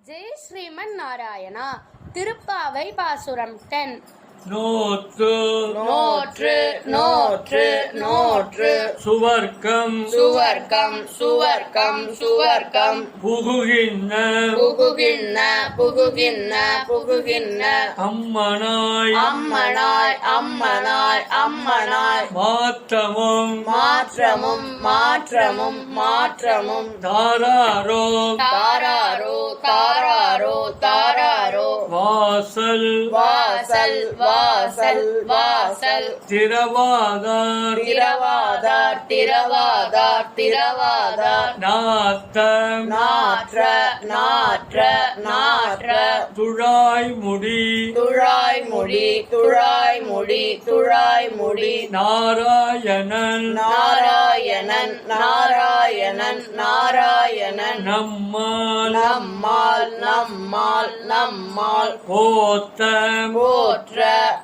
ஜெய் ஸ்ரீமன் நாராயணா. திருப்பாவை பாசுரம் 10. நோற்று நோற்று நோற்று நோற்று சுவர்க்கம் சுவர்க்கம் சுவர்க்கம் சுவர்க்கம் புகுகின்ற புகுகின்ற புகுகின்ற புகுகின்ற அம்மனாய் அம்மனாய் அம்மனாய் அம்மனாய் மாற்றமும் மாற்றமும் மாற்றமும் மாற்றமும் தாராரோ தாராரோ தாராரோ தாராரோ வாசல் வாசல் வாசல் வாசல் திரவாதார் திரவாதார் திரவாதார் திரவாதார் நாத்தம் நாற்ற நாற்ற நாற்ற துழாய்முடி துழாய்முடி துழாய்முடி துழாய்முடி நாராயணன் நாராயணன் நாராயணன் நாராயணன் நம்மால் நம்மால் நம்மால் நம்மால் போத்தம் போற்ற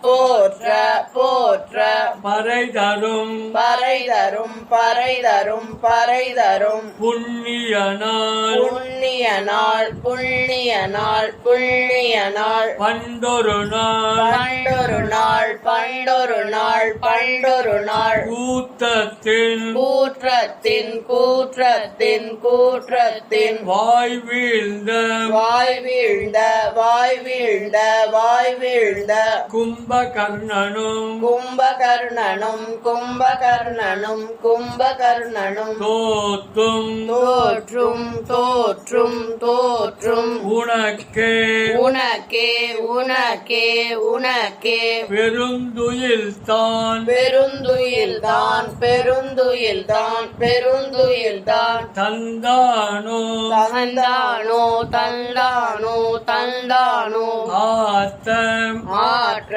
போற்ற போற்ற பறை தரும் பறைதரும் பறைதரும் பறைதரும் புண்ணிய நாள் புண்ணிய நாள் புண்ணிய நாள் புண்ணிய நாள் பண்டொரு நாள் பண்டொரு நாள் பண்டொரு நாள் பண்டொரு நாள் கூத்தத்தின் கூற்றத்தின் கூற்றத்தின் கூற்றத்தின் வாய் வீழ்ந்த வாய் வீழ்ந்த வாய் வீழ்ந்த வாய் வீழ்ந்த கும்பகர்ணனும் கும்பகர்ணனும் கும்பகர்ணனும் கும்பகர்ணனும் தோத்தும் தோற்றும் தோற்றும் தோற்றும் உனக்கே உனக்கே உனக்கே உனக்கே பெருந்துயில் தான் பெருந்துயில்தான் பெருந்துயில்தான் பெருந்துயில்தான் தந்தானோ தந்தானோ தந்தானோ தந்தானோ ஆத்தம் ஆற்ற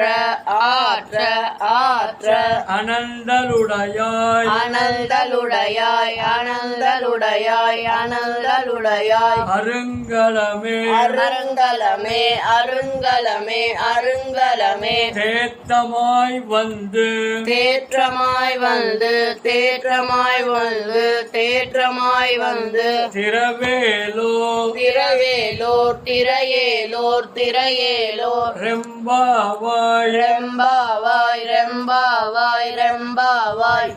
ஆற்ற ஆற்ற அனந்தலுடையாய் அனந்தலுடையாய் அனந்தலுடையாய் அனந்தலுடையாய் அருங்கலமே அருங்கலமே அருங்கலமே அருங்கலமே தேத்தமாய் வந்து தேற்றமாய் வந்து தேற்றமாய் வந்து தேற்றமாய் வந்து திரவேலோ திரவேலோர் திரையேலோர் திரையேலோர் ரெம்பாவாய் ரெம்பாவாய் ரெம்பாவாய் ரெம்பாவாய்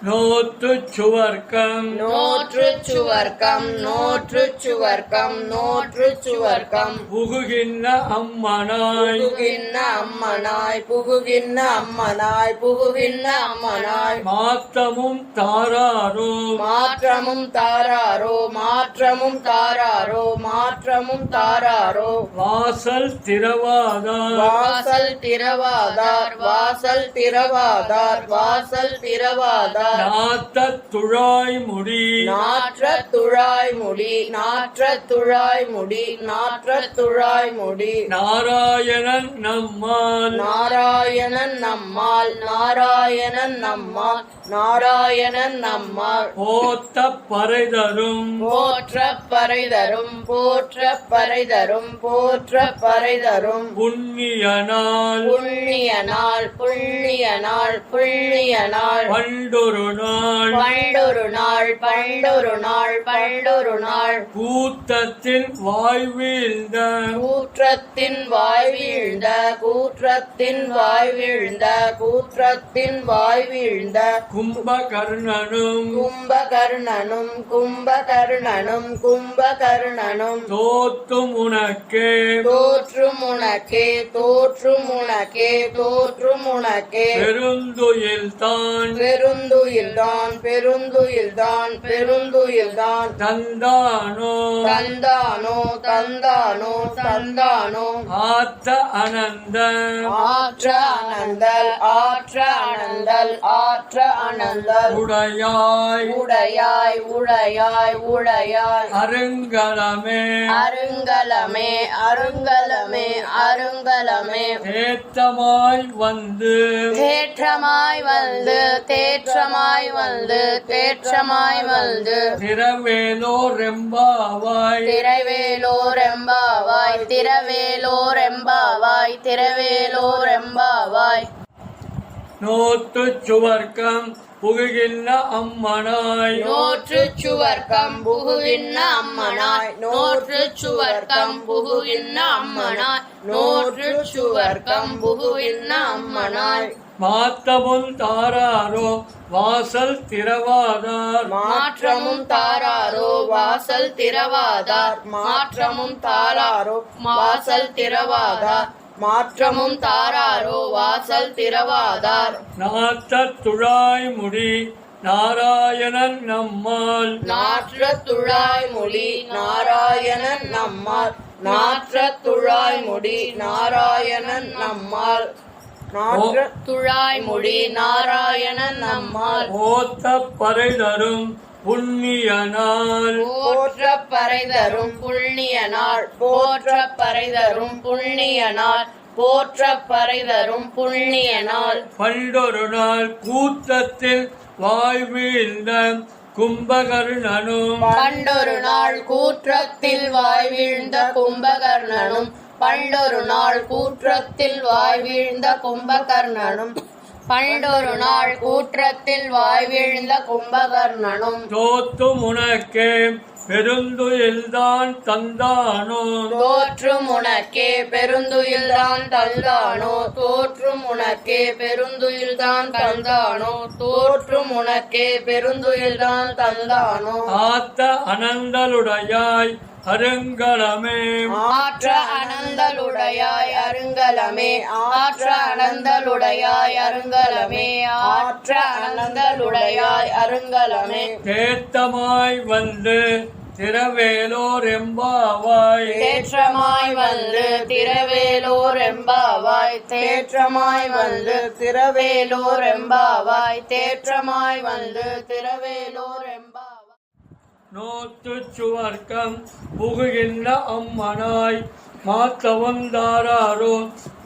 நோத்து சுவர்க்கம் நோற்று சுவர்க்கம் நோற்று சுவர்க்கம் நோற்று சுவர்க்கம் புகுகின்ற அம்மனாய் புகுகின்ற அம்மனாய் புகுகின்ற அம்மனாய் புகுகின்ற அம்மனாய் மாத்தமும் தாராரோ மாற்றமும் தாராரோ மாற்றமும் தாராரோ மாற்றமும் தாராரோ வாசல் திரவாதார் வாசல் திரவாதார் வாசல் திரவாதார் வாசல் திரவாதார் நாத்த துழாய்முடி நாற்ற துழாய்முடி நாற்ற துழாய்முடி நாற்ற துழாய்முடி நாராயணன் நம்மால் நாராயணன் நம்மால் நாராயணன் நம்மால் நாராயணன் நம்மால் போத்த பறைதரும் போற்ற பறைதரும் போற்ற பறைதரும் போற்ற பறைதரும் புண்ணிய நாள் புண்ணிய நாள் புண்ணிய நாள் புண்ணிய நாள் பண்டொரு நாள் பண்டொரு நாள் பண்டொரு நாள் பண்டொரு நாள் கூத்தத்தின் வாய் வீழ்ந்த கூற்றத்தின் வாய் வீழ்ந்த கூற்றத்தின் வாய் வீழ்ந்த கூற்றத்தின் வாய் வீழ்ந்த கும்பகர்ணனும் கும்பகர்ணனும் கும்பகர்ணனும் கும்பகர்ணனும் தோத்தும் உனக்கே தோற்றும் உனக்கே தோற்றும் உனக்கே தோற்றும் உனக்கே பெருந்துயில் தான் பெருந்துயில்தான் பெருந்துயில்தான் பெருந்துயில்தான் தந்தானோ தந்தானோ தந்தானோ தந்தானோ ஆத்த அனந்த ஆற்ற அனந்தல் ஆற்ற அனந்தல் ஆற்ற அனந்தல் உடையாய் உடையாய் உடையாய் உடையாய் அருங்கலமே அருங்கலமே அருங்கலமே அருங்கலமே தேத்தமாய் வந்து தேற்றமாய் வந்து தேற்றமாய் வந்து தேற்றமாய் வந்து திரவேலோ ரெம்பாவாய் திரைவேலோர் எம்பாவாய் திரவேலோர் எம்பாவாய் திரவேலோர் எம்பாவாய் நோத்து சுவர்க்கம் புகுகின்ற அம்மனாய் நோற்று சுவர்க்கம் புகுகின்ற அம்மனாய் நோற்று சுவர்க்கம் புகுகின்ற அம்மனாய் நோற்று சுவர்க்கம் புகுகின்ற அம்மனாய் மாற்றமும் தாராரோ வாசல் திறவாதார் மாற்றமும் தாராரோ வாசல் திறவாதார் மாற்றமும் தாராரோ வாசல் திறவாதார் மாற்றமும் தாராரோ வாசல் திறவாதார் நாற்ற துழாய் முடி நாராயணன் நம்மால் நாற்ற துழாய் முடி நாராயணன் நம்மால் நாற்ற துழாய் முடி நாராயணன் நம்மால் நாற்ற துழாய் முடி நாராயணன் நம்மால் ஓத்த பறை தரும் புண்ணிய நாள் போற்ற பறை தரும் புண்ணிய நாள் போற்ற பறை தரும் புண்ணிய நாள் போற்ற பறை தரும் புண்ணிய நாள் பண்டொரு நாள் கூத்தத்தில் வாய்வீழ்ந்த கும்பகர்ணனும் பண்டொரு நாள் கூற்றத்தில் வாய் வீழ்ந்த கும்பகர்ணனும் பண்டொரு நாள் கூற்றத்தில் வாய் வீழ்ந்த கும்பகர்ணனும் பண்டொரு நாள் கூற்றத்தில் வாய் வீழ்ந்த கும்பகர்ணனும் தோத்தும் உனக்கே பெருந்துயில்தான் தந்தானோ தோற்றும் உனக்கே பெருந்துயில்தான் தந்தானோ தோற்றும் உனக்கே பெருந்துயில்தான் தந்தானோ தோற்றும் உனக்கே பெருந்துயில்தான் தந்தானோ ஆத்த அனந்தலுடையாய் அருங்கலமே ஆற்ற அனந்தலுடையாய் அருங்கலமே ஆற்ற அனந்தலுடையாய் அருங்கலமே ஆற்ற அனந்தலுடையாய் அருங்கலமே தேத்தமாய் வந்து திரவேலோர் எம்பாவாய் தேற்றமாய் வந்து திரவேலோர் எம்பாவாய் தேற்றமாய் வந்து திரவேலோர் எம்பாவாய் தேற்றமாய் வந்து திரவேலோர் எம்பாவாய் நோத்து சுவர்க்கம் புகுகின்ற அம்மனாய் மாத்தவந்தாரோ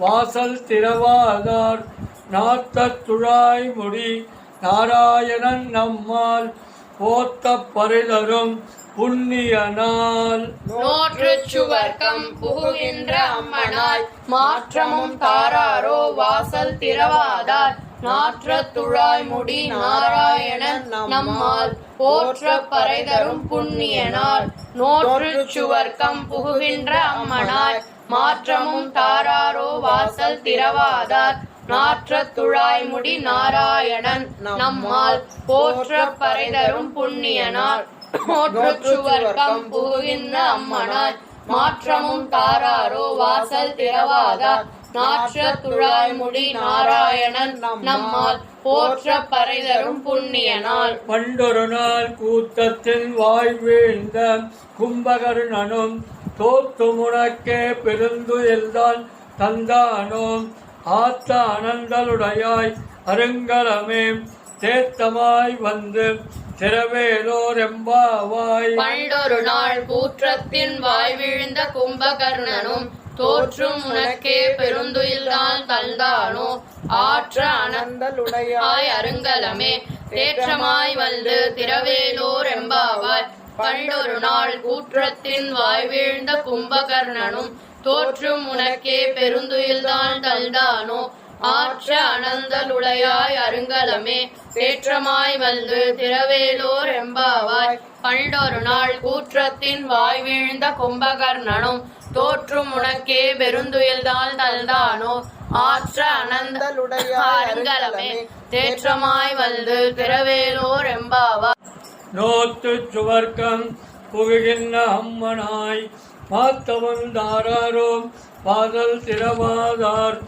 வாசல் திறவாதார் நாத்தத் துழாய் முடி நாராயணன் நம்மால் போத்த பரிதரும் புண்ணிய நாள் நோற்று சுவர்க்கம் புகுகின்ற அம்மனாய் மாற்றமும் தாராரோ வாசல் திறவாதார் நாற்ற துழாய் முடி நாராயணன் நம்மால் போற்ற பறைதரும் புண்ணிய நாள் நோற்று சுவர்க்கம் புகுகின்ற அம்மனாய் மாற்றமும் தாராரோ வாசல் திறவாதார் நாற்ற துழாய் முடி நாராயணன் நம்மால் போற்ற பறைதரும் புண்ணிய நாள் நோற்று சுவர்க்கம் புகுகின்ற அம்மனாய் மாற்றமும் தாராரோ வாசல் திறவாதார் நாற்ற துழாய் முடி நாராயணன் நம்மால் போற்ற பறைதரும் புண்ணிய நாள் பண்டொரு நாள் கூத்தத்தில் வாய் வீழ்ந்த கும்பகர்ணனும் தோத்து முனக்கே பெருந்துயில்தான் தந்தானோ ஆத்த அனந்தலுடையாய் அருங்கலமே தேத்தமாய் வந்து திரவேலோர் எம்பாவாய் பண்டொரு நாள் கூற்றத்தின் வாய் வீழ்ந்த கும்பகர்ணனும் தோற்றும் உனக்கே பெருந்துயில்தான் தந்தானோ ஆற்ற அனந்தலுடையாய் அருங்கலமே தேற்றமாய் வந்து திரவேலோர் எம்பாவாய் பண்டொரு நாள் கூற்றத்தின் வாய் வீழ்ந்த கும்பகர்ணனும் தோற்றும் உனக்கே பெருந்துயில்தான் தந்தானோ ஆற்ற அனந்தலுடையாய் அருங்கலமே தேற்றமாய் வந்து திரவேலோர் எம்பாவாய் பண்டொரு நாள் கூற்றத்தின் வாய் வீழ்ந்த கும்பகர்ணனும் தோற்றும் உனக்கே பெருந்துயில்தான் தந்தானோ ஆற்ற அனந்தலுடையாய் அருங்கலமே தேற்றமாய் வந்து திரவேலோர் எம்பாவாய் நோத்து சுவர்க்கம் புகுகின்ற அம்மனாய் மாத்தவந்தாரோ பாதல் திறவாதார்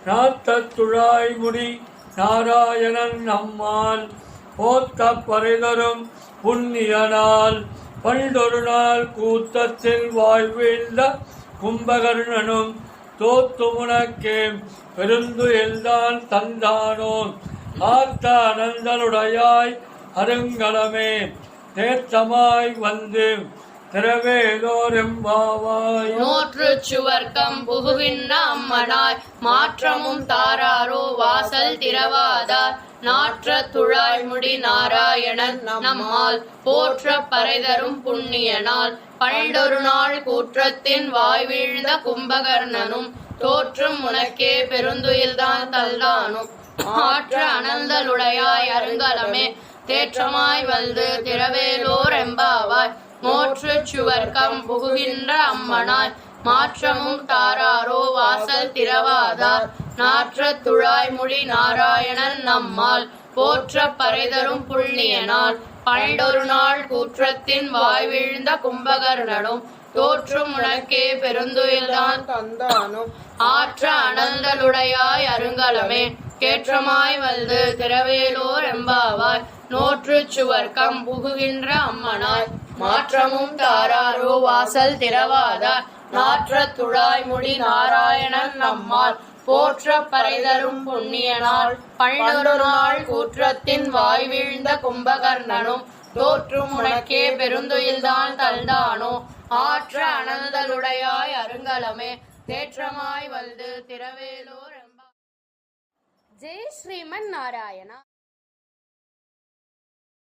நாத்தத் துழாய் முடி நாராயணன் நம்மால் போத்த பரிதரும் புண்ணிய நாள் பண்டொரு நாள் கூத்தத்தில் வாய் வீழ்ந்த கும்பகர்ணனும் தோத்து உனக்கே பெருந்துயில்தான் தந்தானோ ஆத்த அனந்தலுடையாய் அருங்கலமே தேற்றமாய் வந்து திரவேலோர் எம்பாவாய் நோற்று சுவர்க்கம் புகுகின்ற அம்மனாய் மாற்றமும் தாராரோ வாசல் திறவாதார் நாற்ற துழாய் முடி நாராயணன் நம்மால் போற்ற பறைதரும் புண்ணிய நாள் பண்டொரு நாள் கூற்றத்தின் வாய் வீழ்ந்த கும்பகர்ணனும் தோற்றும் உனக்கே பெருந்துயில்தான் தந்தானும் ஆற்ற அனந்தலுடையாய் அருங்கலமே தேற்றமாய் வந்து திரவேலோர் எம்பாவாய் மோற்றுச் சுவர்க்கம் புகுகின்ற அம்மனாய் மாற்றமும் தாராரோ வாசல் திறவாதார் நாற்றத் துழாய்மொழி நாராயணன் நம்மால் போற்ற பறைதரும் புண்ணியனால் பண்டொரு நாள் கூற்றத்தின் வாய் வீழ்ந்த கும்பகர்ணனும் தோற்றும் உனக்கே பெருந்துயில்தான் தந்தானும் ஆற்ற அனந்தலுடையாய் அருங்கலமே கேற்றமாய் வந்து திரவேலோர் எம்பாவாய் நோற்றுச் சுவர்க்கம் புகுகின்ற அம்மனாய் மாற்றமும் தாராரோ வாசல் திறவாதார் நாற்றத் துழாய்மொழி நாராயணன் நம்மால் போற்ற பறைதரும் புண்ணியனால் பண்டொரு நாள் கூற்றத்தின் வாய் வீழ்ந்த கும்பகர்ணனும் தோற்றும் உனக்கே பெருந்துயில்தான் தந்தானோ ஆற்ற அனந்தலுடையாய் அருங்கலமே தேற்றமாய் வந்து திரவேலோர் ஜெய் ஸ்ரீமன் நாராயணா.